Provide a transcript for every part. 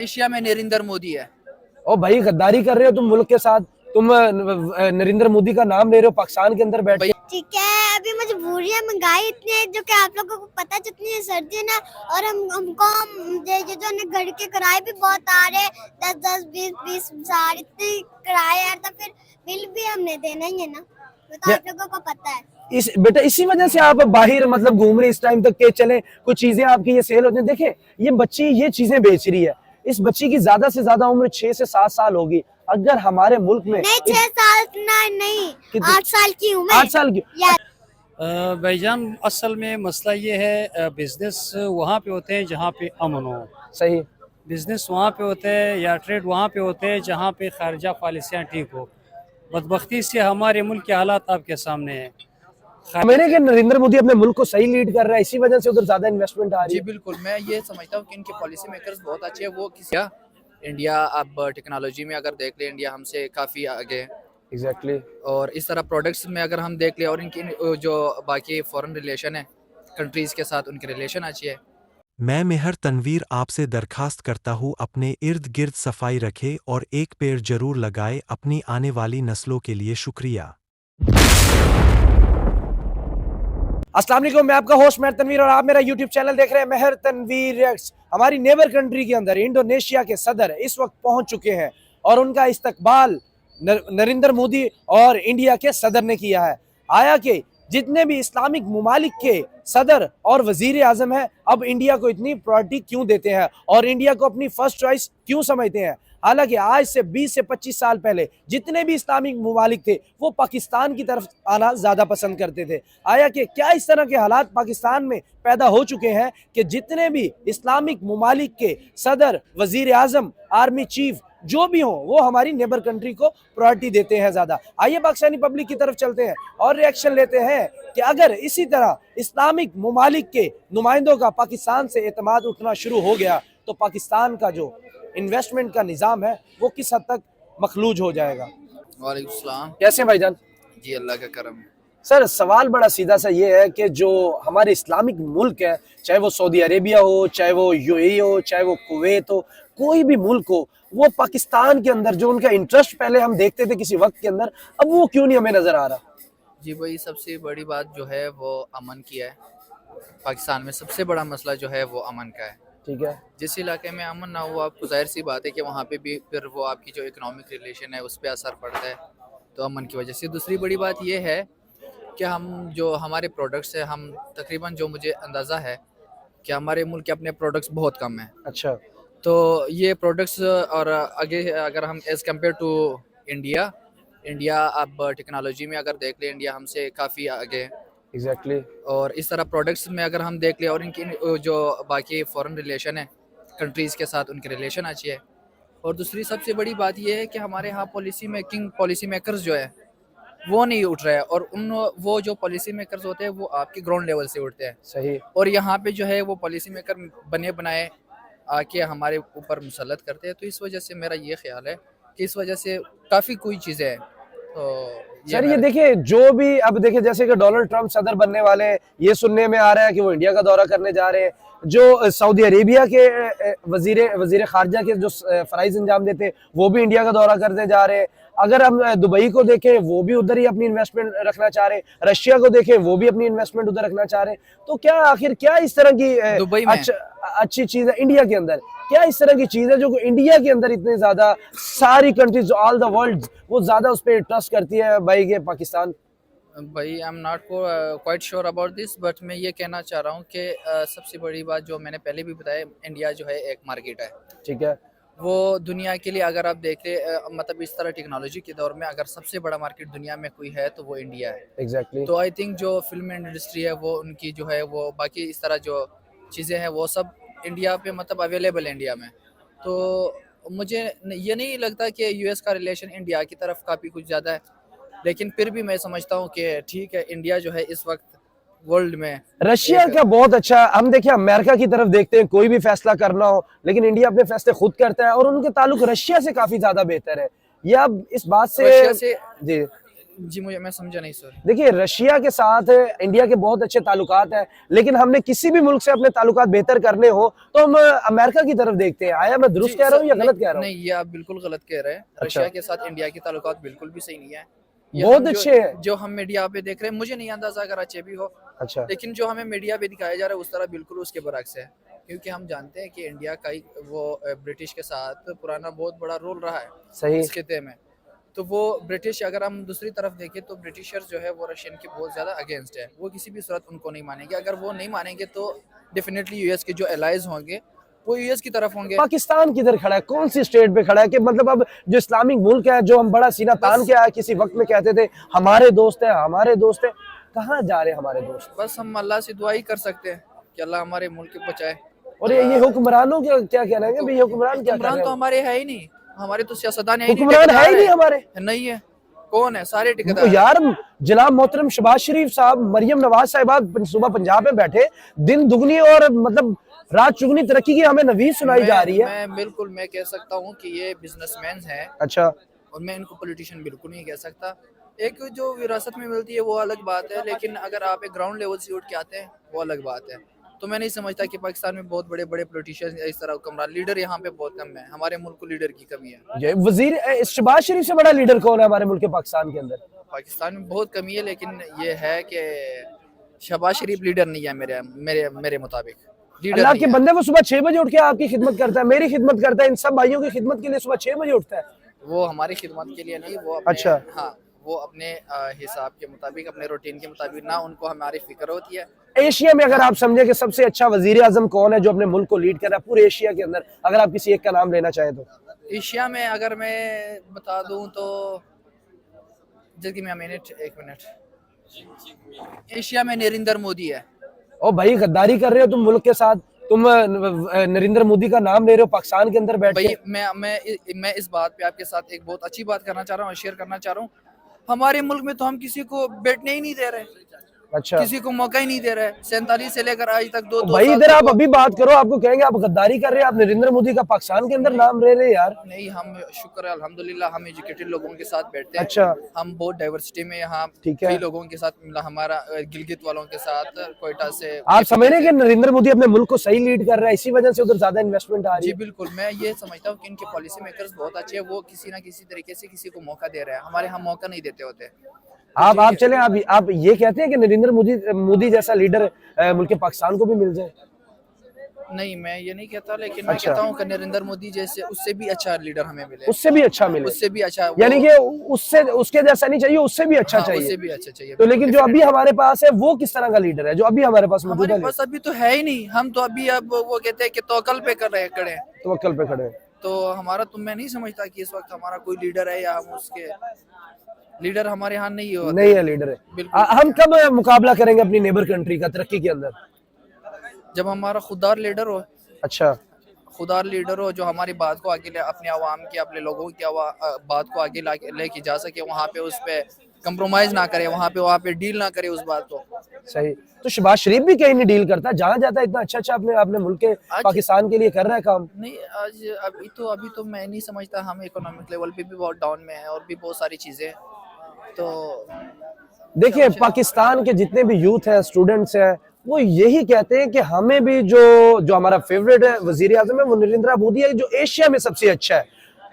Asia में नरेंद्र मोदी है। ओ भाई, गद्दारी कर रहे हो तुम मुल्क के साथ। तुम नरेंद्र मोदी का नाम ले रहे हो पाकिस्तान के अंदर बैठ के। ठीक है, अभी मजबूरियां, महंगाई इतनी है जो कि आप लोगों को पता जितनी है सर्दी है ना, और हमको जो घर के किराए भी बहुत आ रहे हैं, 10-10, 20-20 हजार इतने किराए यार, तो फिर बिल भी हमने देना ही है ना, तो आप लोगों को पता है। बेटा इसी वजह से आप बाहर मतलब घूम रहे इस टाइम तक के चले, कुछ चीजें आपकी ये सेल होती हैं। देखें, ये बच्ची ये चीजें बेच रही है, इस बच्ची की ज्यादा से ज्यादा उम्र 6 से 7 साल होगी। अगर हमारे मुल्क में नहीं 6 साल नहीं 8 साल की उम्र, 8 साल की। भाईजान, असल में मसला ये है, बिजनेस वहाँ पे होते हैं जहाँ पे अमन हो। सही। बिजनेस वहाँ पे होते हैं या ट्रेड वहाँ पे होते हैं जहाँ पे खारजा पॉलिसियाँ ठीक हो। बदबख्ती से हमारे मुल्क के हालात आपके सामने हैं। मैंने कि नरेंद्र मोदी अपने मुल्क को सही लीड कर रहा है, इसी वजह से उधर ज्यादा इन्वेस्टमेंट आ रही जी है। बिल्कुल, मैं ये समझता हूँ कि इनके पॉलिसी मेकर्स बहुत अच्छे हैं। वो किसी इंडिया अब टेक्नोलॉजी में अगर देख ले, इंडिया हमसे काफ़ी आगे है। एग्जैक्टली। और इस तरह प्रोडक्ट्स में अगर हम देख ले, और इनकी जो बाकी फॉरेन रिलेशन है कंट्रीज़ के साथ, उनकी रिलेशन अच्छी है। मैं मेहर तनवीर आपसे दरखास्त करता हूँ, अपने इर्द गिर्द सफाई रखे और एक पेड़ जरूर लगाए अपनी आने वाली नस्लों के लिए। शुक्रिया। अस्सलाम वालेकुम, मैं आपका होस्ट मेहर तनवीर और आप मेरा यूट्यूब चैनल देख रहे हैं मेहर तनवीर रिएक्ट्स। हमारी नेबर कंट्री के अंदर इंडोनेशिया के सदर इस वक्त पहुंच चुके हैं और उनका इस्तकबाल नरेंद्र मोदी और इंडिया के सदर ने किया है। आया कि जितने भी इस्लामिक मुमालिक के सदर और वजीर आजम है, अब इंडिया को इतनी प्रायोरिटी क्यों देते हैं और इंडिया को अपनी फर्स्ट चॉइस क्यों समझते हैं। हालांकि आज से 20 से 25 साल पहले जितने भी इस्लामिक मुमालिक थे वो पाकिस्तान की तरफ आना ज़्यादा पसंद करते थे। आया कि क्या इस तरह के हालात पाकिस्तान में पैदा हो चुके हैं कि जितने भी इस्लामिक मुमालिक के सदर, वजीर आजम, आर्मी चीफ जो भी हों, वो हमारी नेबर कंट्री को प्रायोरिटी देते हैं ज़्यादा। आइए पाकिस्तानी पब्लिक की तरफ चलते हैं और रिएक्शन लेते हैं कि अगर इसी तरह इस्लामिक मुमालिक के नुमाइंदों का पाकिस्तान से एतमाद उठना शुरू हो गया तो पाकिस्तान का जो इन्वेस्टमेंट का निज़ाम है वो किस हद तक मखलूज हो जाएगा। वालेकुम सलाम। कैसे भाईजान? जी अल्लाह का करम है। सर, सवाल बड़ा सीधा सा ये है कि जो हमारे इस्लामिक मुल्क है, चाहे वो सऊदी अरेबिया हो, चाहे वो यूएई हो, चाहे वो कुवैत हो, कोई भी मुल्क हो, वो पाकिस्तान के अंदर जो उनका इंटरेस्ट पहले हम देखते थे किसी वक्त के अंदर, अब वो क्यों नहीं हमें नजर आ रहा। जी भाई, सबसे बड़ी बात जो है वो अमन की है। पाकिस्तान में सबसे बड़ा मसला जो है वो अमन का है। ठीक है। जिस इलाके में अमन ना हो, आपको जाहिर सी बात है कि वहाँ पे भी फिर वो आपकी जो इकोनॉमिक रिलेशन है उस पर असर पड़ता है, तो अमन की वजह से। दूसरी बड़ी बात ये है कि हम जो हमारे प्रोडक्ट्स है, हम तकरीबन जो मुझे अंदाज़ा है कि हमारे मुल्क के अपने प्रोडक्ट्स बहुत कम हैं। अच्छा। तो ये प्रोडक्ट्स और आगे अगर हम एज़ कम्पेयर टू इंडिया अब टेक्नोलॉजी में अगर देख ले, इंडिया हमसे काफ़ी आगे है। एग्जैक्टली। और इस तरह प्रोडक्ट्स में अगर हम देख ले, और इनकी जो बाकी फॉरेन रिलेशन है कंट्रीज़ के साथ, उनकी रिलेशन अच्छी है। और दूसरी सबसे बड़ी बात यह है कि हमारे यहाँ पॉलिसी मेकर्स जो है वो नहीं उठ रहा है, और वो जो पॉलिसी मेकर्स होते हैं वो आपके ग्राउंड लेवल से उठते हैं। सही। और यहाँ पे जो है वो पॉलिसी मेकर बने बनाए आके हमारे ऊपर मुसल्लत करते हैं। तो इस वजह से मेरा ये ख्याल है कि इस वजह से काफ़ी कोई चीज़ें हैं। तो सर ये देखिए, जो भी अब देखिए, जैसे कि डोनाल्ड ट्रंप सदर बनने वाले हैं, ये सुनने में आ रहा है कि वो इंडिया का दौरा करने जा रहे हैं। जो सऊदी अरेबिया के वजीर खारजा के जो फराइज अंजाम देते हैं वो भी इंडिया का दौरा करने जा रहे हैं। अगर हम दुबई को देखें, वो भी उधर ही अपनी इन्वेस्टमेंट रखना चाह रहे हैं। रशिया को देखें, वो भी अपनी इन्वेस्टमेंट उधर रखना चाह रहे हैं। तो क्या आखिर क्या इस तरह की दुबई में अच्छी चीज है इंडिया के अंदर? क्या इस तरह की चीज है जो इंडिया के अंदर इतने ज्यादा सारी कंट्रीज ऑल द वर्ल्ड वो ज्यादा उस पर ट्रस्ट करती है भाई के पाकिस्तान? भाई I am not quite sure about this, but मैं ये कहना चाह रहा हूँ कि सबसे बड़ी बात जो मैंने पहले भी बताया, इंडिया जो है एक मार्केट है। ठीक है। वो दुनिया के लिए अगर आप देख ले, मतलब इस तरह टेक्नोलॉजी के दौर में अगर सबसे बड़ा मार्केट दुनिया में कोई है तो वो इंडिया है। एग्जैक्टली। तो आई थिंक जो फिल्म इंडस्ट्री है वो उनकी जो है वो बाकी इस तरह जो चीज़ें हैं वो सब इंडिया पे मतलब अवेलेबल है इंडिया में। तो मुझे ये नहीं लगता कि यूएस का रिलेशन इंडिया की तरफ काफ़ी कुछ ज़्यादा है, लेकिन फिर भी मैं समझता हूँ कि ठीक है, इंडिया जो है इस वक्त वर्ल्ड में रशिया का बहुत अच्छा। हम देखिए अमेरिका की तरफ देखते हैं, कोई भी फैसला करना हो, लेकिन इंडिया अपने फैसले खुद करता है और उनके ताल्लुक रशिया से काफी ज्यादा बेहतर है। ये अब इस बात से रशिया से जी जी मुझे मैं समझा नहीं सर। देखिए रशिया के साथ इंडिया के बहुत अच्छे ताल्लुकात हैं, लेकिन हमने किसी भी मुल्क से अपने ताल्लुकात बेहतर करने हो तो हम अमेरिका की तरफ देखते हैं। आया मैं दुरुस्त जी कह रहा सर, हूँ या नहीं गलत कह रहा हूँ? नहीं, ये आप बिल्कुल गलत कह रहे हैं। अच्छा। रशिया के साथ इंडिया के ताल्लुकात बिल्कुल भी सही नहीं है। ये बहुत हम अच्छे हैं। जो हम मीडिया पे देख रहे हैं, मुझे नहीं अंदाजा अगर अच्छे भी हो, अच्छा, लेकिन जो हमें मीडिया पे दिखाया जा रहा है उस तरह बिल्कुल उसके बरक्स है। क्योंकि हम जानते हैं कि इंडिया का ही वो ब्रिटिश के साथ पुराना बहुत बड़ा रोल रहा है सही। इस खिते में। तो वो ब्रिटिश, अगर हम दूसरी तरफ देखें तो ब्रिटिशर्स जो है वो रशियन के बहुत ज़्यादा अगेंस्ट है। वो किसी भी सूरत उनको नहीं मानेंगे। अगर वो नहीं मानेंगे तो डेफिनेटली यूएस के जो एलाइज होंगे वो यूएस की तरफ होंगे। पाकिस्तान किधर खड़ा है, कौन सी स्टेट पे खड़ा है? कि मतलब अब जो इस्लामिक मुल्क है, जो हम बड़ा सीना तान के आए, किसी वक्त में कहते थे हमारे दोस्त हैं, हमारे दोस्त हैं, कहाँ जा रहे हैं हमारे दोस्त? बस हम अल्लाह से दुआ ही कर सकते हैं कि अल्लाह हमारे मुल्क को बचाए। और ये हुक्मरानों के क्या कहना है भाई, हुक्मरान क्या कर हुक्मरान रहे तो हैं? हमारे है ही नहीं, हमारे तो सियासतदान है ही नहीं, हुक्मरान है ही ठेकेदार नहीं हमारे। नहीं है। कौन है? सारे तो ठेकेदार हैं। यार जनाब मोहतरम शहबाज शरीफ साहब, मरियम नवाज साहिबा सुबह पंजाब में बैठे, दिन दुगनी और मतलब रात चुगनी तरक्की की हमें नवीज सुनाई जा रही है। मैं बिल्कुल मैं कह सकता हूँ कि ये बिजनेसमैन हैं अच्छा, और मैं इनको पॉलिटिशियन बिल्कुल नहीं कह सकता। एक जो विरासत में मिलती है वो अलग बात है, लेकिन अगर आप एक ग्राउंड लेवल से उठ के आते हैं वो अलग बात है। तो मैं नहीं समझता कि पाकिस्तान में बहुत बड़े बड़े पॉलिटिशियन इस तरह हुक्मरान, लीडर यहाँ पे बहुत कम है। हमारे मुल्क को लीडर की कमी है। ये वजीर शहबाज शरीफ से बड़ा लीडर कौन है हमारे मुल्क के पाकिस्तान के अंदर? पाकिस्तान में बहुत कमी है, लेकिन ये है कि शहबाज शरीफ लीडर नहीं है मेरे मेरे मेरे मुताबिक। लीडर अल्लाह नहीं के है। बंदे, वो सुबह 6 बजे उठ के आपकी खिदमत करता है, मेरी खिदमत करता है, इन सब भाइयों की खिदमत के लिए सुबह 6 बजे उठता है। वो हमारी खिदमत के लिए नहीं, वो अपने, अच्छा। हाँ, वो अपने हिसाब के मुताबिक, अपने रूटीन के मुताबिक, ना उनको हमारी फिक्र होती है। एशिया में अगर आप समझे कि सबसे अच्छा वजीर आजम कौन है जो अपने मुल्क को लीड कर रहा है पूरे एशिया के अंदर, अगर आप किसी एक का नाम लेना चाहें तो? एशिया में अगर मैं बता दूं तो जल्दी में एक मिनट, एशिया में नरेंद्र मोदी है। ओ भाई, गद्दारी कर रहे हो तुम मुल्क के साथ। तुम नरेंद्र मोदी का नाम ले रहे हो पाकिस्तान के अंदर बैठ भाई के। मैं इस बात पे आपके साथ एक बहुत अच्छी बात करना चाह रहा हूँ, शेयर करना चाह रहा हूँ। हमारे मुल्क में तो हम किसी को बैठने ही नहीं दे रहे, अच्छा, किसी को मौका ही नहीं दे रहे। 47 से लेकर आज तक दो भाई साल इधर से आप तो- अभी बात करो, आपको कहेंगे आप गद्दारी कर रहे हैं, आप नरेंद्र मोदी का पाकिस्तान के अंदर नाम ले रहे हैं यार। नहीं, हम शुक्र है अल्हम्दुलिल्लाह, हम एजुकेटेड लोगों के साथ बैठते हैं। अच्छा, हम बहुत डाइवर्सिटी में यहाँ ठीक है। कई लोगों के साथ मिला, हमारा गिलगित वालों के साथ, कोयटा से। आप समझ रहे हैं कि नरेंद्र मोदी अपने मुल्क को सही लीड कर रहा है, इसी वजह से उधर ज्यादा इन्वेस्टमेंट आ रही जी है। बिल्कुल, मैं ये समझता हूँ कि इनके पॉलिसी मेकर्स बहुत अच्छे हैं। वो किसी ना किसी तरीके से किसी को मौका दे रहे हैं, हमारे यहाँ मौका नहीं देते होते। आप चले, आप ये कहते हैं कि नरेंद्र मोदी जैसा लीडर मुल्क के पाकिस्तान को भी मिल जाए? नहीं, मैं ये नहीं कहता, लेकिन अच्छा। मैं कहता हूँ कि नरेंद्र मोदी जैसे उससे भी अच्छा लीडर हमें मिले, उससे भी अच्छा मिले, उससे भी अच्छा। यानी कि उससे उसके जैसा नहीं चाहिए, उससे भी अच्छा हाँ, उससे चाहिए। भी अच्छा चाहिए। तो लेकिन जो अभी हमारे पास है वो किस तरह का लीडर है जो अभी हमारे पास मौजूद हमारे है? पास अभी तो है ही नहीं। हम तो अभी अब वो कहते हैं कि तवक्कल पे कर रहे हैं, खड़े हैं। तवक्कल पे खड़े हैं। तो हमारा तो मैं नहीं समझता कि इस वक्त हमारा कोई लीडर है या हम उसके लीडर हमारे यहाँ नहीं हो। नहीं है लीडर है। बिल्कुल। हम कब मुकाबला करेंगे अपनी नेबर कंट्री का तरक्की के अंदर? जब हमारा खुददार लीडर हो, अच्छा, खुददार लीडर हो जो हमारी बात को आगे ले, अपने आवाम की, अपने लोगों की बात को आगे लेके जा सके, वहाँ पे उस पे कंप्रोमाइज ना करे, वहाँ पे डील ना करे उस बात को। सही। तो शहबाज शरीफ भी कहीं नहीं डील करता, जहाँ जाता है इतना अच्छा अपने अपने मुल्क के पाकिस्तान के लिए कर रहा है काम। नहीं, आज अभी तो मैं नहीं समझता। हम इकोनॉमिक लेवल पे भी बहुत डाउन में है और भी बहुत सारी चीजें। तो देखिए पाकिस्तान के जितने भी यूथ हैं, स्टूडेंट्स हैं, वो यही कहते हैं कि हमें भी जो हमारा फेवरेट है वजीर आजम है वो नरेंद्र मोदी है, जो एशिया में सबसे अच्छा है,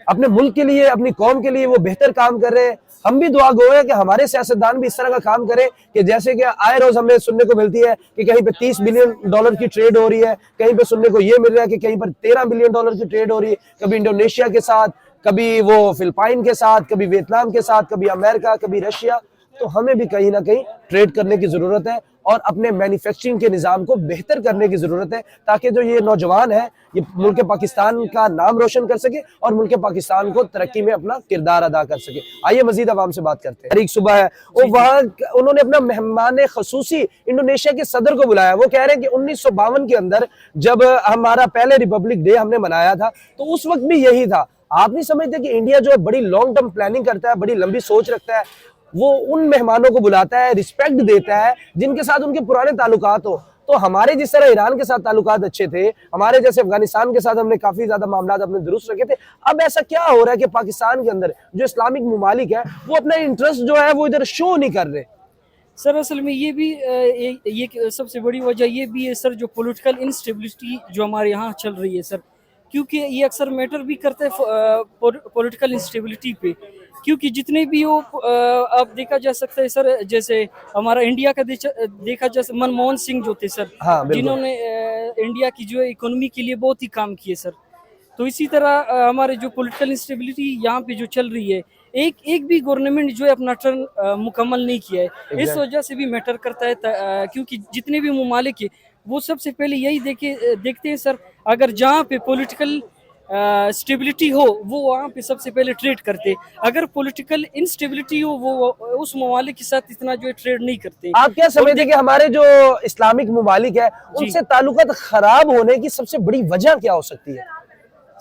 अपने मुल्क के लिए, अपनी कौम के लिए वो बेहतर काम कर रहे हैं। हम भी दुआ गो है कि हमारे सियासतदान भी इस तरह का काम करें कि जैसे कि आए रोज हमें सुनने को मिलती है कि कहीं पे $30 बिलियन की ट्रेड हो रही है, कहीं पे सुनने को ये मिल रहा है कि कहीं पर $13 बिलियन की ट्रेड हो रही है, कभी इंडोनेशिया के साथ, कभी वो फिलिपाइन के साथ, कभी वियतनाम के साथ, कभी अमेरिका, कभी रशिया। तो हमें भी कहीं ना कहीं ट्रेड करने की जरूरत है और अपने मैन्युफैक्चरिंग के निज़ाम को बेहतर करने की जरूरत है, ताकि जो ये नौजवान है ये मुल्क पाकिस्तान का नाम रोशन कर सके और मुल्क पाकिस्तान को तरक्की में अपना किरदार अदा कर सके। आइए मजीद आवाम से बात करते हैं। तारीख सुबह है और वहाँ उन्होंने अपना मेहमान खसूसी इंडोनेशिया के सदर को बुलाया। वो कह रहे हैं कि 1952 के अंदर जब हमारा पहले रिपब्लिक डे हमने मनाया था तो उस वक्त भी यही था। आप नहीं समझते कि इंडिया जो है बड़ी लॉन्ग टर्म प्लानिंग करता है, बड़ी लंबी सोच रखता है, वो उन मेहमानों को बुलाता है, रिस्पेक्ट देता है जिनके साथ उनके पुराने ताल्लुकात हो। तो हमारे जिस तरह ईरान के साथ ताल्लुकात अच्छे थे, हमारे जैसे अफगानिस्तान के साथ हमने काफी ज्यादा मामलात अपने दुरुस्त रखे थे, अब ऐसा क्या हो रहा है कि पाकिस्तान के अंदर जो इस्लामिक ममालिक है वो अपना इंटरेस्ट जो है वो इधर शो नहीं कर रहे? सर असल में ये भी ये सबसे बड़ी वजह ये भी है सर, जो पॉलिटिकल इंस्टेबिलिटी जो हमारे यहाँ चल रही है सर, क्योंकि ये अक्सर मैटर भी करता है पॉलिटिकल इंस्टेबिलिटी पे, क्योंकि जितने भी वो आप देखा जा सकता है सर, जैसे हमारा इंडिया का देखा जा सकता, मनमोहन सिंह जो थे सर, हाँ, बिल्कुल। जिन्होंने इंडिया की जो है इकोनॉमी के लिए बहुत ही काम किए सर। तो इसी तरह हमारे जो पॉलिटिकल इंस्टेबिलिटी यहाँ पे जो चल रही है, एक भी गवर्नमेंट जो है अपना टर्न मुकम्मल नहीं किया है, इस वजह से भी मैटर करता है क्योंकि जितने भी ममालिक है वो सबसे पहले यही देखते हैं सर, अगर जहाँ पे पॉलिटिकल स्टेबिलिटी हो वो वहाँ पे सबसे पहले ट्रेड करते, अगर पॉलिटिकल इंस्टेबिलिटी हो वो उस ममालिक के साथ इतना जो है ट्रेड नहीं करते। आप क्या समझते हैं कि हमारे जो इस्लामिक ममालिक है उनसे ताल्लुकात खराब होने की सबसे बड़ी वजह क्या हो सकती है?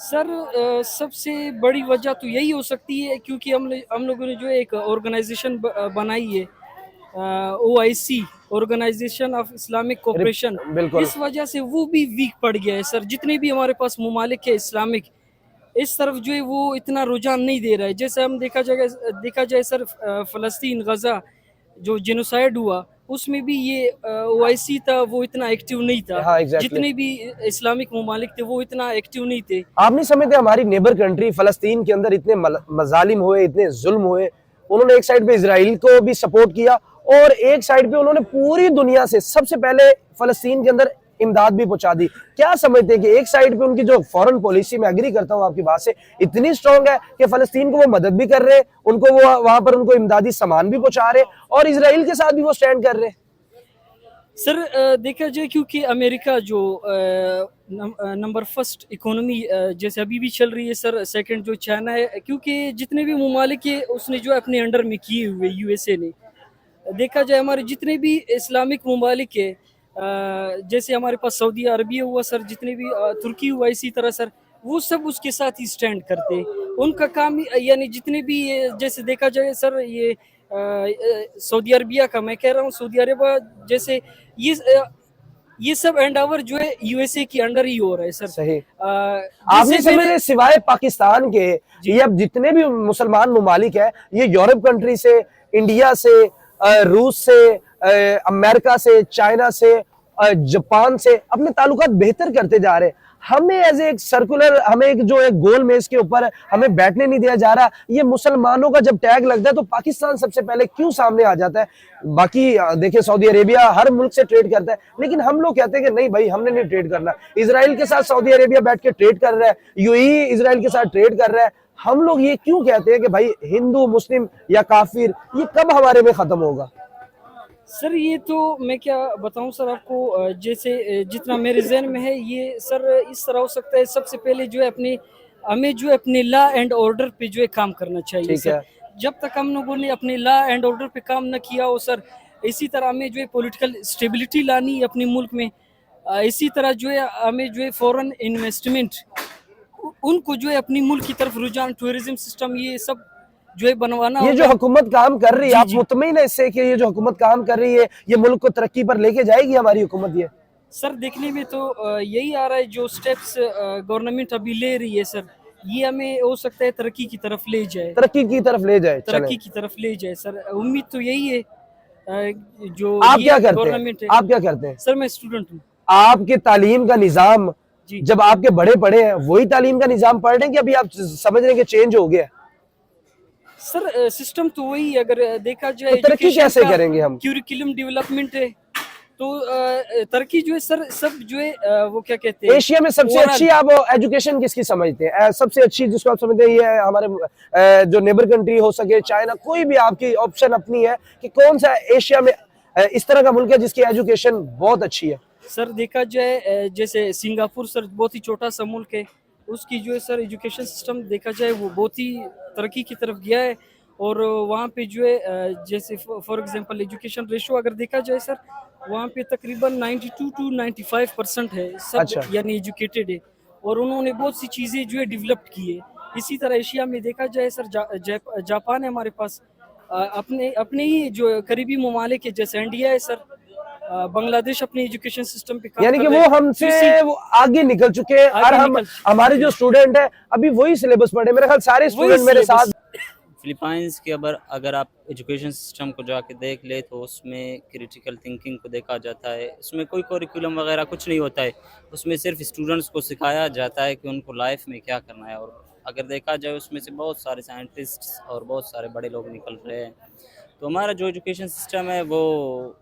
सर सबसे बड़ी वजह तो यही हो सकती है क्योंकि हम लोगों ने जो एक ऑर्गेनाइजेशन बनाई है, OIC, organization of Islamic cooperation, बिल्कुल। इस वजह से वो भी वीक पड़ गया है सर। जितने भी हमारे पास ममालिक है इस्लामिक, इस तरफ जो है वो इतना रुझान नहीं दे रहा है। जैसे हम देखा जाए सर, फ़लस्तीन गजा जो जेनोसाइड हुआ उसमें भी ये OIC था वो इतना एक्टिव नहीं था। हाँ, exactly। जितने भी इस्लामिक ममालिक थे वो इतना एक्टिव नहीं थे। आप नहीं समझते हमारी नेबर कंट्री फलस्तीन के अंदर इतने मजालिम हुए, इतने जुल्म हुए, उन्होंने एक साइड पे इजराइल को भी सपोर्ट किया और एक साइड पे उन्होंने पूरी दुनिया से सबसे पहले फलस्तीन के अंदर इमदाद भी पहुंचा दी। क्या समझते हैं कि एक साइड पे उनकी जो फॉरेन पॉलिसी, मैं एग्री करता हूं आपकी बात से, इतनी स्ट्रांग है कि फलस्तीन को वो मदद भी कर रहे हैं, उनको वो वहां पर उनको इमदादी सामान भी पहुंचा रहे और इजराइल के साथ भी वो स्टैंड कर रहे हैं? सर देखा जाए क्योंकि अमेरिका जो नंबर फर्स्ट इकोनॉमी जैसे अभी भी चल रही है सर, सेकंड जो चाइना है, क्योंकि जितने भी ममालिक है उसने जो अपने अंडर में किए हुए USA ने, देखा जाए हमारे जितने भी इस्लामिक ममालिक है, जैसे हमारे पास सऊदी अरबिया हुआ सर, जितने भी तुर्की हुआ, इसी तरह सर वो सब उसके साथ ही स्टैंड करते। उनका काम यानी जितने भी जैसे देखा जाए सर, ये सऊदी अरबिया का मैं कह रहा हूँ, सऊदी अरबिया जैसे ये सब एंडावर जो है USA के अंडर ही हो रहा है सर। सही। आप नहीं समझ रहे, सिवाय पाकिस्तान के ये अब जितने भी मुसलमान ममालिक है, ये यूरोप कंट्री से, इंडिया से, रूस से, अमेरिका से, चाइना से, जापान से अपने ताल्लुकात बेहतर करते जा रहे हैं। हमें एज एक सर्कुलर, हमें एक जो एक गोल मेज के ऊपर हमें बैठने नहीं दिया जा रहा। ये मुसलमानों का जब टैग लगता है तो पाकिस्तान सबसे पहले क्यों सामने आ जाता है? बाकी देखिए सऊदी अरेबिया हर मुल्क से ट्रेड करता है, लेकिन हम लोग कहते हैं कि नहीं भाई, हमने नहीं ट्रेड करना। इजराइल के साथ सऊदी अरेबिया बैठ के ट्रेड कर रहा है, UAE इजराइल के साथ ट्रेड कर रहा है। हम लोग ये क्यों कहते हैं कि भाई हिंदू मुस्लिम या काफिर, ये कब हमारे में खत्म होगा? सर ये तो मैं क्या बताऊं सर आपको, जैसे जितना मेरे जहन में है ये सर इस तरह हो सकता है, सबसे पहले जो है हमें जो है अपने लॉ एंड ऑर्डर पे जो है काम करना चाहिए सर। जब तक हम लोगों ने अपने लॉ एंड ऑर्डर पे काम न किया हो सर, इसी तरह हमें जो है पॉलिटिकल स्टेबिलिटी लानी अपने मुल्क में, इसी तरह जो है हमें जो है फॉरेन इन्वेस्टमेंट उनको जो है अपनी मुल्क की तरफ रुझान, टूरिज्म सिस्टम, ये सब जो है बनवाना। ये जो हुकूमत काम कर रही है, आप मुतमईन है इससे कि ये जो हुकूमत काम कर रही है ये मुल्क को तरक्की पर लेके जाएगी हमारी हुकूमत? ये सर देखने में तो यही आ रहा है, जो स्टेप्स गवर्नमेंट अभी ले रही है सर, ये हमें हो सकता है तरक्की की तरफ ले जाए, तरक्की की तरफ ले जाए, तरक्की की तरफ ले जाए सर। उम्मीद तो यही है। जो आप क्या करते गवर्नमेंट हैं? है, आप क्या करते हैं? सर मैं स्टूडेंट हूँ। आपके तालीम का निजाम जब आपके बड़े पढ़े हैं वही तालीम का निजाम पढ़ रहे हैं कि अभी आप समझ रहे हैं कि चेंज हो गया? सर सिस्टम तो वही, अगर देखा जाए तो तरक्की कैसे करेंगे हम? क्यूरिकुलम डेवलपमेंट है तो तरक्की जो है सर, सब जो है वो क्या कहते हैं, एशिया में सबसे अच्छी आप एजुकेशन किसकी समझते हैं? सबसे अच्छी जिसको आप समझते हैं ये है हमारे जो नेबर कंट्री हो सके, चाइना, कोई भी आपकी ऑप्शन अपनी है कि कौन सा एशिया में इस तरह का मुल्क है जिसकी एजुकेशन बहुत अच्छी है? सर देखा जाए जैसे सिंगापुर सर, बहुत ही छोटा सा मुल्क है, उसकी जो है सर एजुकेशन सिस्टम देखा जाए वो बहुत ही तरक्की की तरफ गया है। और वहाँ पे जो है जैसे फॉर एग्जांपल एजुकेशन रेशो अगर देखा जाए सर, वहाँ पे तकरीबन 92 to 95% है सब। अच्छा। यानी एजुकेटेड है और उन्होंने बहुत सी चीज़ें जो है डेवलप की है। इसी तरह एशिया में देखा जाए सर, जापान है हमारे पास, अपने ही जो करीबी ममालिक है जैसे इंडिया है सर, बांग्लादेश अपने एजुकेशन सिस्टम पे काम यानी कि कर वो रहे हैं। हमसे दूसरी- वो आगे निकल चुके हैं और आगे हम निकल- हमारे जो स्टूडेंट है अभी वही सिलेबस पढ़े, मेरे ख्याल सारे स्टूडेंट मेरे syllabus- साथ। फिलीपाइंस के अगर आप एजुकेशन सिस्टम को जाके देख ले तो उसमें क्रिटिकल थिंकिंग को देखा जाता है। उसमें कोई करिकुलम वगैरह कुछ नहीं होता है, उसमें सिर्फ स्टूडेंट्स को सिखाया जाता है कि उनको लाइफ में क्या करना है। और अगर देखा जाए उसमें से बहुत सारे साइंटिस्ट और बहुत सारे बड़े लोग निकल रहे हैं। तो हमारा जो एजुकेशन सिस्टम है वो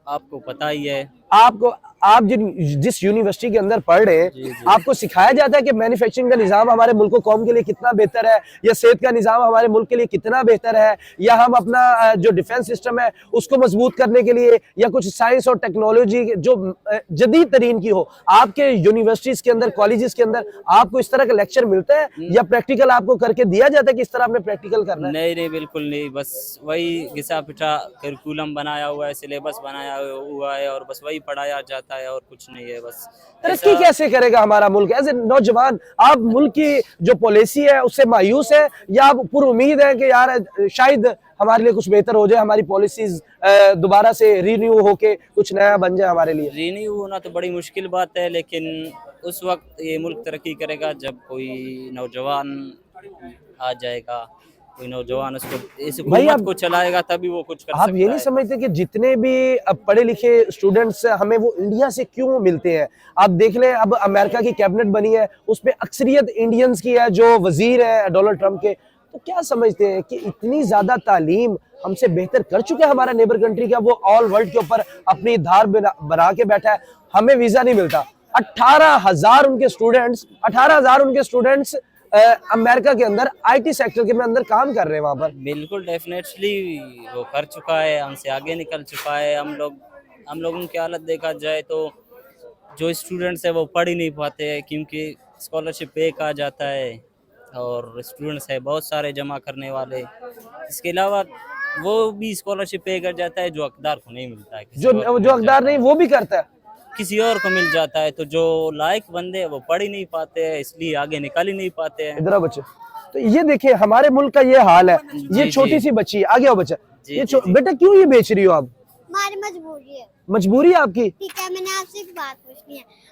आपको पता ही है। आप जिस यूनिवर्सिटी के अंदर पढ़ रहे जी, हैं जी। आपको सिखाया जाता है कि मैन्युफैक्चरिंग का निजाम हमारे मुल्क कौम के लिए कितना बेहतर है, या सेहत का निजाम हमारे मुल्क के लिए कितना बेहतर है, या हम अपना जो डिफेंस सिस्टम है उसको मजबूत करने के लिए, या कुछ साइंस और टेक्नोलॉजी जो जदीद तरीन की हो। आपके यूनिवर्सिटीज के अंदर, कॉलेजेस के अंदर आपको इस तरह का लेक्चर मिलता है या प्रैक्टिकल आपको करके दिया जाता है कि इस तरह आपने प्रैक्टिकल करना है? नहीं नहीं, बिल्कुल नहीं। बस वही घिसा पिटा करिकुलम बनाया हुआ है, सिलेबस बनाया हुआ है और बस वही पढ़ाया जाता है और कुछ नहीं है। बस तरक्की ऐसा- कैसे करेगा हमारा मुल्क? एज ए नौजवान आप मुल्क की जो पॉलिसी है उससे मायूस है या आप पूरी उम्मीद है कि यार शायद हमारे लिए कुछ बेहतर हो जाए, हमारी पॉलिसीज दोबारा से रिन्यू होके कुछ नया बन जाए हमारे लिए? रिन्यू होना तो बड़ी मुश्किल बात है, लेकिन उस वक्त ये मुल्क तरक्की करेगा जब कोई नौजवान आ जाएगा, कोई नौजवान उसको इस भाई हुकूमत आप- को चलाएगा, तभी वो कुछ कर आप सकता ये नहीं है। समझते कि जितने भी अब पढ़े लिखे स्टूडेंट्स हमें वो इंडिया से क्यों मिलते हैं? आप देख लें अब अमेरिका की कैबिनेट बनी है उसमें अक्सरियत इंडियंस की है जो वजीर है डोनाल्ड ट्रंप के। तो क्या समझते हैं कि इतनी ज्यादा तालीम हमसे बेहतर कर चुका है हमारा नेबर कंट्री का, वो ऑल वर्ल्ड के ऊपर अपनी धार बना के बैठा है, हमें वीजा नहीं मिलता। 18,000 उनके स्टूडेंट्स अमेरिका के अंदर आईटी सेक्टर के अंदर काम कर रहे हैं वहां पर। बिल्कुल डेफिनेटली वो कर चुका है, हमसे आगे निकल चुका है। हम लोगों की हालत देखा जाए तो जो स्टूडेंट्स है वो पढ़ ही नहीं पाते हैं क्योंकि स्कॉलरशिप पे कहा जाता है और स्टूडेंट्स है बहुत सारे जमा करने वाले। इसके अलावा वो भी स्कॉलरशिप पे कर जाता है जो हकदार को नहीं मिलता है, किसी और को जो मिल हकदार जाता नहीं वो भी करता है। है, किसी और को मिल जाता है। तो जो लायक बंदे हैं वो पढ़ ही नहीं पाते हैं, इसलिए आगे निकल ही नहीं पाते हैं। इधर आओ बच्चे, तो ये देखिए हमारे मुल्क का ये हाल है। ये जी, छोटी जी। सी बच्ची है, आगे आओ बच्चा। जी, ये जी, जी। बेटा क्यों ये बेच रही हो आप? हमारी मजबूरी है। मजबूरी है आपकी? ठीक है, मैंने आपसे एक बात पूछनी है।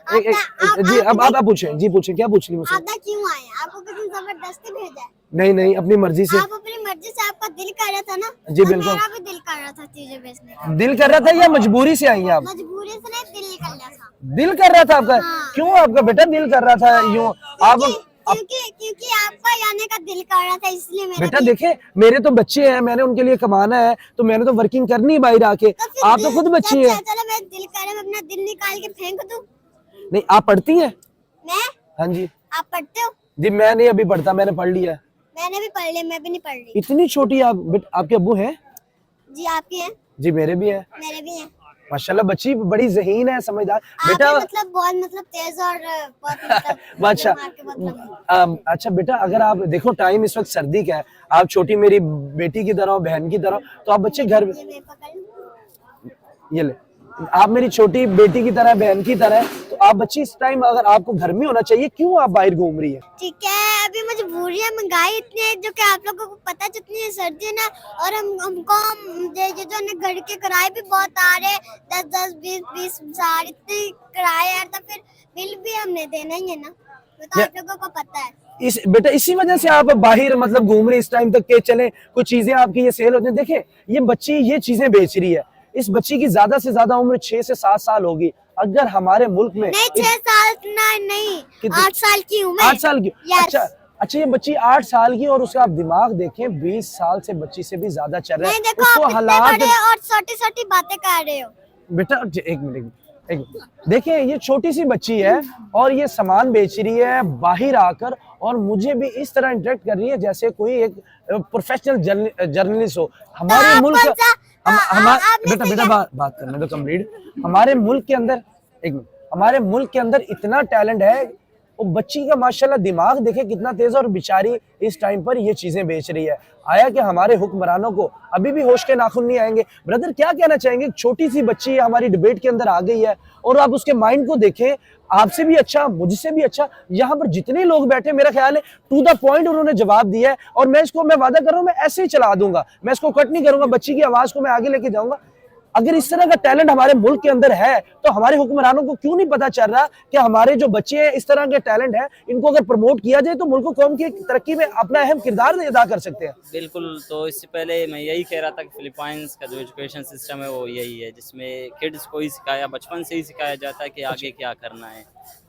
जी अब आप पूछें, जी पूछें, क्या पूछ रही मुझसे? आपदा क्यों आए? आपको किसी ने जबरदस्ती भेजा है? नहीं नहीं, अपनी मर्जी से। आप अपनी मर्जी से, आपका दिल कर रहा था ना? जी, और बिल्कुल। मेरा भी दिल कर रहा था चीजें बेचने का। दिल कर रहा था या मजबूरी से आई हैं आप? मजबूरी से नहीं, दिल निकल रहा था। दिल कर रहा था आपका? हाँ। क्यों आपका बेटा दिल कर रहा था यूं? आप क्योंकि आपका आने का दिल कर रहा था, इसलिए मेरा बेटा दिल- देखे मेरे तो बच्चे हैं, मैंने उनके लिए कमाना है तो मैंने तो वर्किंग करनी है बाहर आके। तो फिर आप तो दिल- खुद बच्ची चलो, हैं। चलो मेरा दिल कर रहा है, मैं अपना दिल निकाल के फेंक दूं? नहीं आप पढ़ती हैं? मैं? हाँ जी। आप पढ़ते हो? जी मैं नहीं अभी पढ़ता, मैंने पढ़ लिया। मैंने भी पढ़ लिया, मैं भी नहीं पढ़ रही। इतनी छोटी आप आपके अब्बू हैं? जी आपके हैं, जी मेरे भी हैं। मेरे भी हैं। माशाल्लाह बच्ची बड़ी ज़हीन है, समझदार बेटा। आप मतलब बहुत मतलब तेज और बहुत मतलब अच्छा दिमाग के बहुत लंबे। अच्छा बेटा अगर आप देखो टाइम इस वक्त सर्दी का है, आप छोटी मेरी बेटी की तरह हो, बहन की तरह हो, तो आप बच्चे घर ये मैं पकड़ लूं? ये ले, आप मेरी छोटी बेटी की तरह, बहन की तरह है, तो आप बच्ची इस टाइम अगर आपको घर में होना चाहिए, क्यों आप बाहर घूम रही है? ठीक है, अभी मजबूरियां, महंगाई इतनी है जो कि आप लोगों को पता, जितनी है सर्दी है ना, और हमको जो घर के किराए भी बहुत आ रहे हैं, 10-10, 20-20 हजार इतने किराए यार, तो फिर बिल भी हमने देना ही है ना, वो तो आप लोगों को पता है। बेटा इसी वजह से आप बाहर मतलब घूम रहे इस टाइम तक के चले, कुछ चीजें आपकी ये सेल होती है। देखिए ये बच्ची ये चीजें बेच रही है, इस बच्ची की ज्यादा से ज्यादा उम्र 6 से 7 साल होगी। अगर हमारे मुल्क में नहीं 6 साल नहीं, कितनी? 8 साल की हूँ मैं। 8 साल की? Yes. अच्छा ये बच्ची 8 साल की और उसका आप दिमाग देखें 20 साल से बच्ची से भी ज्यादा चल रहा नहीं है। देखो, उसको आप इतने हालात बड़े और छोटी-छोटी बातें कर रहे हो। बेटा एक मिनट देखिए ये छोटी सी बच्ची है और ये सामान बेच रही है बाहर आकर, और मुझे भी इस तरह इंटरेक्ट कर रही है जैसे कोई एक प्रोफेशनल जर्नलिस्ट हो। हमारे आप मुल्क कौन सा- आपने बेटा से बेटा बात करने दो कंप्लीट। हमारे मुल्क के अंदर एक मिनट, हमारे मुल्क के अंदर इतना टैलेंट है, वो बच्ची का माशाल्लाह दिमाग देखे कितना तेज, और बेचारी इस टाइम पर ये चीजें बेच रही है। आया कि हमारे हुक्मरानों को अभी भी होश के नाखून नहीं आएंगे? ब्रदर क्या कहना चाहेंगे? छोटी सी बच्ची है, हमारी डिबेट के अंदर आ गई है, और आप उसके माइंड को देखें, आपसे भी अच्छा, मुझसे भी अच्छा, यहाँ पर जितने लोग बैठे मेरा ख्याल है टू द पॉइंट उन्होंने जवाब दिया है। और मैं वादा कर रहा हूँ मैं ऐसे ही चला दूंगा, मैं इसको कट नहीं करूंगा, बच्ची की आवाज को मैं आगे लेके जाऊंगा। अगर इस तरह का टैलेंट हमारे मुल्क के अंदर है तो हमारे हुक्मरानों को क्यों नहीं पता चल रहा कि हमारे जो बच्चे हैं इस तरह के टैलेंट है, इनको अगर प्रमोट किया जाए तो मुल्क कौम की तरक्की में अपना अहम किरदार अदा कर सकते हैं। बिल्कुल, तो इससे पहले मैं यही कह रहा था कि फिलीपाइंस का जो एजुकेशन सिस्टम है वो यही है, जिसमें किड्स को ही सिखाया, बचपन से ही सिखाया जाता है कि आगे क्या करना है,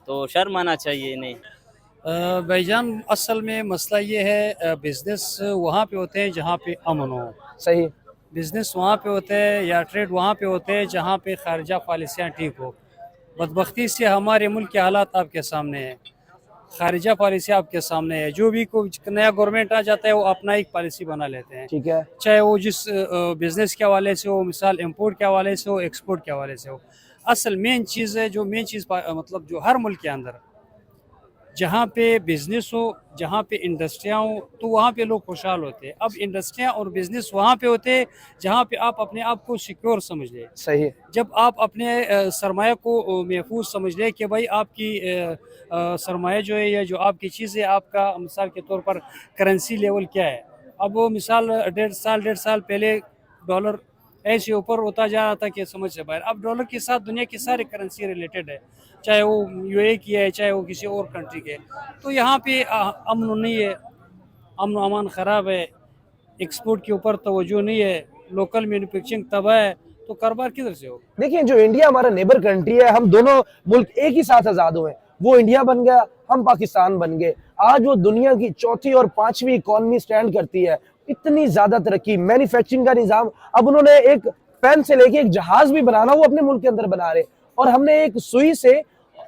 तो शर्म आना चाहिए नहीं। भाईजान असल में मसला ये है, बिजनेस वहाँ पे होते हैं जहाँ पे अमन हो, सही, बिजनेस वहाँ पे होते हैं या ट्रेड वहाँ पे होते हैं जहाँ पे खारजा पॉलिसियाँ ठीक हो। बदबख्ती से हमारे मुल्क के हालात आपके सामने हैं, खारजा पॉलिसी आपके सामने है। जो भी कोई नया गवर्नमेंट आ जाता है वो अपना एक पॉलिसी बना लेते हैं, ठीक है, चाहे वो जिस बिजनेस के हवाले से हो, मिसाल इंपोर्ट के हवाले से हो, एक्सपोर्ट के हवाले से हो। असल मेन चीज़ है, जो मेन चीज़ मतलब जो हर मुल्क के अंदर जहाँ पे बिजनेस हो, जहाँ पे इंडस्ट्रियाँ हो, तो वहाँ पे लोग खुशहाल होते हैं। अब इंडस्ट्रियाँ और बिजनेस वहाँ पे होते हैं जहाँ पे आप अपने आप को सिक्योर समझ लें। सही, जब आप अपने सरमाया को महफूज समझ लें कि भाई आपकी सरमाया जो है या जो आपकी चीज़ है, आपका मिसाल के तौर पर करेंसी लेवल क्या है। अब वो मिसाल डेढ़ साल पहले डॉलर ऐसे ऊपर होता जा रहा था कि समझ से बाहर। अब डॉलर के साथ दुनिया की सारी करेंसी रिलेटेड है, चाहे वो यूए की है, चाहे वो किसी और कंट्री के। तो यहाँ पे अमन नहीं है, अमन अमान ख़राब है, एक्सपोर्ट के ऊपर तवज्जो नहीं है, लोकल मैन्युफैक्चरिंग तबाह है, तो कारोबार किधर से हो। देखिए जो इंडिया हमारा नेबर कंट्री है, हम दोनों मुल्क एक ही साथ आजाद हुए, वो इंडिया बन गया, हम पाकिस्तान बन गए। आज वो दुनिया की चौथी और पांचवी इकॉनमी स्टैंड करती है, इतनी ज्यादा तरक्की, मैन्युफैक्चरिंग का निजाम। अब उन्होंने एक पेन से लेके एक जहाज भी बनाना वो अपने मुल्क के अंदर बना रहे, और हमने एक सुई से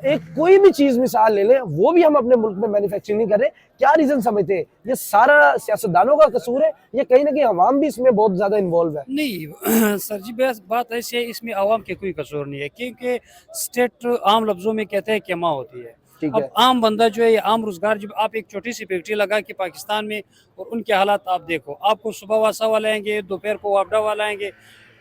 एक कोई भी चीज मिसाल ले लें वो भी हम अपने मुल्क में मैन्युफैक्चरिंग नहीं कर रहे। क्या रीजन समझते हैं? ये सारा सियासतदानों का कसूर है, ये कहीं ना कहीं अवाम भी इसमें बहुत ज्यादा इन्वॉल्व है? नहीं सर जी, बात ऐसी है, इसमें आवाम के कोई कसूर नहीं है, क्योंकि स्टेट आम लफ्जों में कहते हैं कि माँ होती है। ठीक अब है, आम बंदा जो है, ये आम रोजगार, जब आप एक छोटी सी फैक्ट्री लगा के पाकिस्तान में, और उनके हालात आप देखो, आपको सुबह वासा वाले आएंगे, दोपहर को वापडा वाला आएंगे,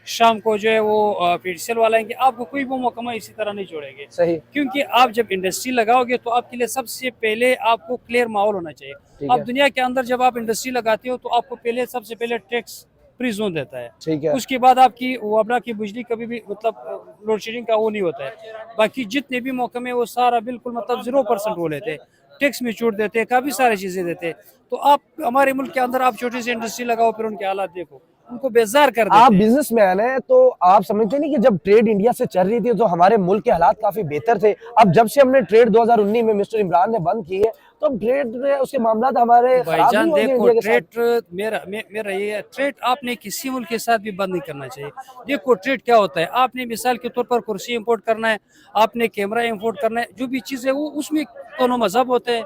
शाम को जो है वो फेडसल वाला आएंगे, आपको कोई वो मकमा इसी तरह नहीं छोड़ेंगे। सही, क्योंकि आप जब इंडस्ट्री लगाओगे तो आपके लिए सबसे पहले आपको क्लियर माहौल होना चाहिए। ठीक अब है, दुनिया के अंदर जब आप इंडस्ट्री लगाते हो तो आपको पहले सबसे पहले टैक्स फ्री जोन देता है, ठीक है, उसके बाद आपकी वापडा की बिजली कभी भी मतलब लोड शेडिंग का वो नहीं होता है। बाकी जितने भी मौके वो सारा बिल्कुल मतलब 0% वो लेते हैं, टैक्स में छूट देते हैं, काफ़ी सारी चीज़ें देते हैं। तो आप हमारे मुल्क के अंदर आप छोटी सी इंडस्ट्री लगाओ, फिर उनके हालात देखो, उनको बेजार कर देते आप हैं। बिजनेसमैन हैं तो आप समझते नहीं कि जब ट्रेड इंडिया से चल रही थी तो हमारे मुल्क के हालात काफी बेहतर थे। अब जब से हमने ट्रेड 2019 में मिस्टर इमरान ने बंद की है तो अब ट्रेड उसके मामला हमारे खराब भाईजान नहीं हो गए देखो, इंडिया के साथ? ट्रेड मेरा ये है, ट्रेड आपने किसी मुल्क के साथ भी बंद नहीं करना चाहिए। देखो ट्रेड क्या होता है, आपने मिसाल के तौर पर कुर्सी इंपोर्ट करना है, आपने कैमरा इंपोर्ट करना है, जो भी चीज़ है वो उसमें दोनों मजहब होते हैं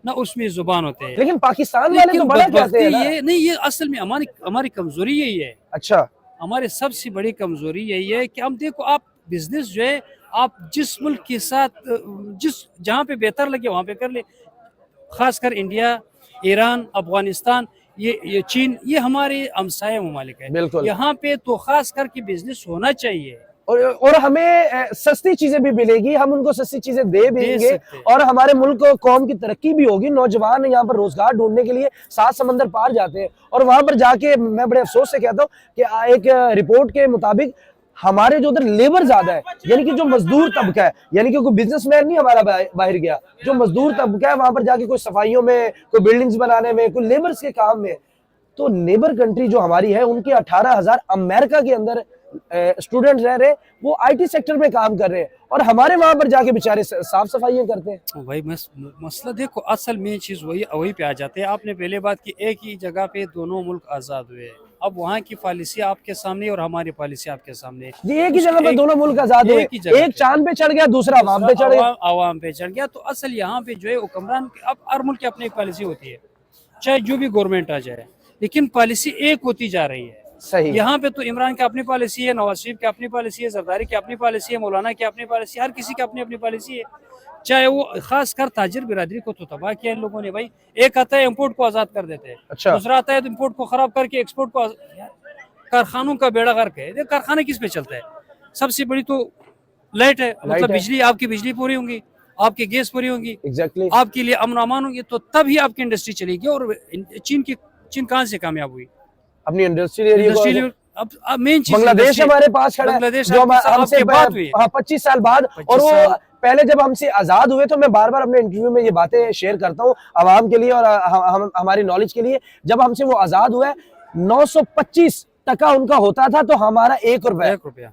ना, उसमें जुबान होते हैं। लेकिन पाकिस्तान वाले तो लेकिन बड़ा कहते हैं ना। ये नहीं, ये असल में हमारी कमजोरी यही है। अच्छा, हमारी सबसे बड़ी कमजोरी यही है कि हम देखो, आप बिजनेस जो है आप जिस मुल्क के साथ जहाँ पे बेहतर लगे वहाँ पे कर ले। खासकर इंडिया, ईरान, अफगानिस्तान, ये चीन, ये हमारे हमसाया ममालिक है। बिल्कुल। यहाँ पे तो खास करके बिजनेस होना चाहिए। और हमें सस्ती चीजें भी मिलेगी, हम उनको सस्ती चीजें दे भी देंगे, सकते हैं। और हमारे मुल्क कौम की तरक्की भी होगी। नौजवान यहाँ पर रोजगार ढूंढने के लिए 7 समंदर पार जाते हैं, और वहां पर जाके मैं बड़े अफसोस से कहता हूँ कि एक रिपोर्ट के मुताबिक हमारे जो उधर लेबर ज्यादा है, यानी कि जो मजदूर तबका है, यानी कि कोई बिजनेसमैन नहीं हमारा बाहर गया, जो मजदूर तबका है वहां पर जाके कोई सफाइयों में, कोई बिल्डिंग्स बनाने में, कोई लेबर्स के काम में। तो नेबर कंट्री जो हमारी है उनके 18,000 अमेरिका के अंदर स्टूडेंट्स रह रहे, वो आईटी सेक्टर में काम कर रहे हैं, और हमारे वहां पर जाके बेचारे साफ सफाइयां करते हैं। भाई मसला देखो, असल में चीज वही पे आ जाते हैं। आपने पहले बात की, एक ही जगह पे दोनों मुल्क आजाद हुए। अब वहाँ की पॉलिसी आपके सामने और हमारी पॉलिसी आपके सामने। जी, एक ही जगह पे दोनों मुल्क आजाद हुए, एक चांद पे चढ़ गया, दूसरा अवाम पे चढ़ गया। अवाम पे चढ़ गया। तो असल यहाँ पे जो है हुक्मरान, अब हर मुल्क की अपनी पॉलिसी होती है, चाहे जो भी गवर्नमेंट आ जाए, लेकिन पॉलिसी एक होती जा रही है। सही, यहाँ पे तो इमरान की अपनी पॉलिसी है, नवाज शरीफ की अपनी पॉलिसी है, जरदारी की अपनी पॉलिसी है, मौलाना की अपनी पॉलिसी है, हर किसी की अपनी अपनी पॉलिसी है। चाहे वो खास कर ताजिर बिरादरी को तो तबाह किया इन लोगों ने। भाई एक आता है इम्पोर्ट को आजाद कर देते हैं, अच्छा, दूसरा आता है तो इम्पोर्ट को खराब करके एक्सपोर्ट को। कारखानों का बेड़ा गर्क है। कारखाने किस पे चलता है? सबसे बड़ी तो लाइट है, मतलब बिजली। आपकी बिजली पूरी होंगी, आपकी गैस पूरी होंगी, एग्जैक्टली, आपके लिए अमन अमान होंगे, तो तभी आपकी इंडस्ट्री चलेगी। और चीन कहाँ से कामयाब हुई? अपनी इंडस्ट्रियल एरिया को अब मेन चीज बांग्लादेश हमारे पास खड़ा है बांग्लादेश जो आपके हमसे बात हुई। 25 साल बाद, 25 और वो साल। पहले जब हमसे आजाद हुए, तो मैं बार बार अपने इंटरव्यू में ये बातें शेयर करता हूँ आवाम के लिए और हमारी नॉलेज के लिए। जब हमसे वो आजाद हुआ 925 टका उनका होता था, तो हमारा 1 रुपया, 1 रुपया।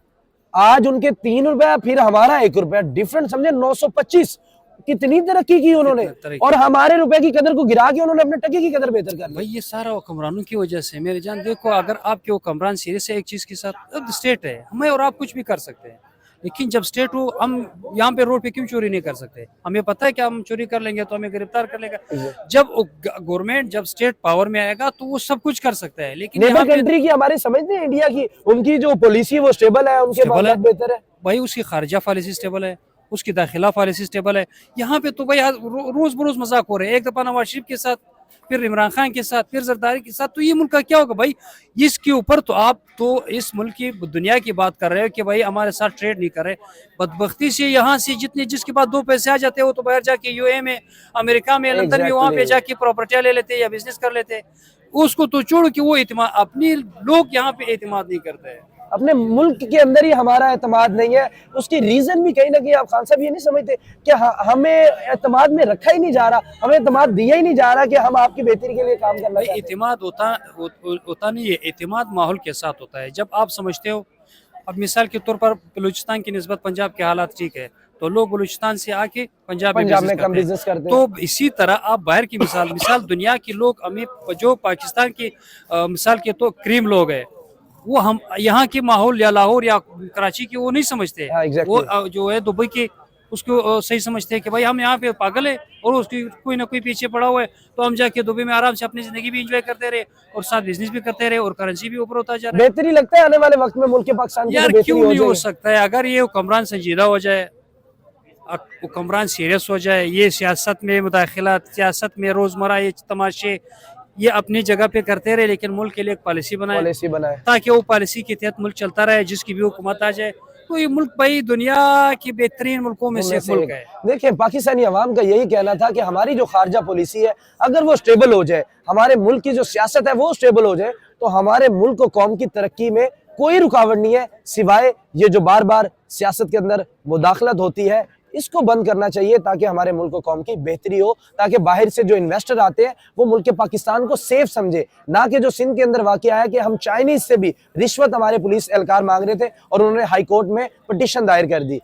आज उनके 3 रुपया, फिर हमारा 1 रुपया, डिफरेंट समझे 925। कितनी तरक्की की उन्होंने, कितनी तरक्की। और हमारे रुपए की कदर को गिरा के उन्होंने अपने टके की कदर बेहतर कर ली। भाई ये सारा हुक्मरानों की वजह से मेरे जान। देखो अगर आपके हुक्मरान सीरियस है एक चीज के साथ, अब स्टेट है, हमें और आप कुछ भी कर सकते हैं, लेकिन जब स्टेट हो, हम यहाँ पे रोड पे क्यों चोरी नहीं कर सकते? हमें पता है कि हम चोरी कर लेंगे तो हमें गिरफ्तार कर लेगा। जब गवर्नमेंट, जब स्टेट पावर में आएगा तो वो सब कुछ कर सकता है, लेकिन यहाँ नेबर पे कंट्री की हमारी समझते हैं, इंडिया की उनकी जो पॉलिसी वो स्टेबल है, उनके स्टेबल है। मामलात बेहतर है। भाई उसकी खारजा पॉलिसी स्टेबल है, उसकी दाखिला पॉलिसी स्टेबल है। यहाँ पे तो भाई रोज बरोज मजाक हो रहे हैं, एक दफा नवाज शरीफ के साथ, फिर इमरान खान के साथ, फिर जरदारी के साथ, तो ये मुल्क का क्या होगा भाई? इसके ऊपर तो आप तो इस मुल्क की दुनिया की बात कर रहे हो कि भाई हमारे साथ ट्रेड नहीं कर रहे। बदबख्ती से यहाँ से जितने जिसके पास 2 पैसे आ जाते हैं वो तो बाहर जाके यूए में, अमेरिका में, लंदन में, वहाँ पे जाके प्रॉपर्टियां ले लेते या बिजनेस कर लेते। उसको तो छोड़ के वो एतमाद, अपने लोग यहाँ पे एतमाद नहीं करते हैं। अपने मुल्क के अंदर ही हमारा एतमाद नहीं है। उसकी रीजन भी कहीं ना कहीं आप खान साहब ये नहीं समझते कि हमें एतमाद में रखा ही नहीं जा रहा, हमें एतमाद दिया ही नहीं जा रहा कि हम आपकी बेहतरी के लिए काम करना चाहते हैं। एतमाद होता नहीं है, एतमाद माहौल के साथ होता है। जब आप समझते हो, अब मिसाल के तौर पर बलूचिस्तान की निस्बत पंजाब के हालात ठीक है, तो लोग बलूचिस्तान से आके पंजाब में कम बिजनेस करते हैं। तो इसी तरह आप बाहर की मिसाल दुनिया के लोग, हमें जो पाकिस्तान की मिसाल के तो क्रीम लोग है, वो हम यहाँ के माहौल या लाहौर या कराची की वो नहीं समझते। हाँ, exactly। वो जो है दुबई के, उसको सही समझते हैं कि भाई हम यहाँ पे पागल है और उसकी कोई ना कोई पीछे पड़ा हुआ है, तो हम जाके दुबई में आराम से अपनी जिंदगी भी एंजॉय करते रहे और साथ बिजनेस भी करते रहे और करेंसी भी ऊपर होता जा रहा है। बेहतरी लगता है आने वाले वक्त में मुल्क के पाकिस्तान की यार बेहतरी क्यों नहीं हो जाएगी। सकता है? अगर ये हुक्मरान संजीदा हो जाए, हुक्मरान सीरियस हो जाए, ये सियासत में मुदाखिलात, सियासत में रोजमर्रा ये तमाशे ये अपनी जगह पे करते रहे, लेकिन मुल्क के लिए एक पॉलिसी बनाए ताकि वो पॉलिसी के तहत मुल्क चलता रहे, जिसकी भी हुकूमत आ जाए तो ये मुल्क भाई दुनिया की बेहतरीन मुल्कों में से एक मुल्क है। देखिए, पाकिस्तानी अवाम का यही कहना था कि हमारी जो खारजा पॉलिसी है अगर वो स्टेबल हो जाए, हमारे मुल्क की जो सियासत है वो स्टेबल हो जाए, तो हमारे मुल्क को कौम की तरक्की में कोई रुकावट नहीं है, सिवाय ये जो बार बार सियासत के अंदर मुदाखलत होती है। इसको बंद करना चाहिए ताकि हमारे मुल्क को कौम की बेहतरी हो, ताकि बाहर से जो इन्वेस्टर आते हैं वो मुल्क के पाकिस्तान को सेफ समझे, ना कि जो सिंध के अंदर वाकया है कि हम चाइनीज से भी रिश्वत हमारे पुलिस एहलकार मांग रहे थे और उन्होंने हाई कोर्ट में पिटीशन दायर कर दी।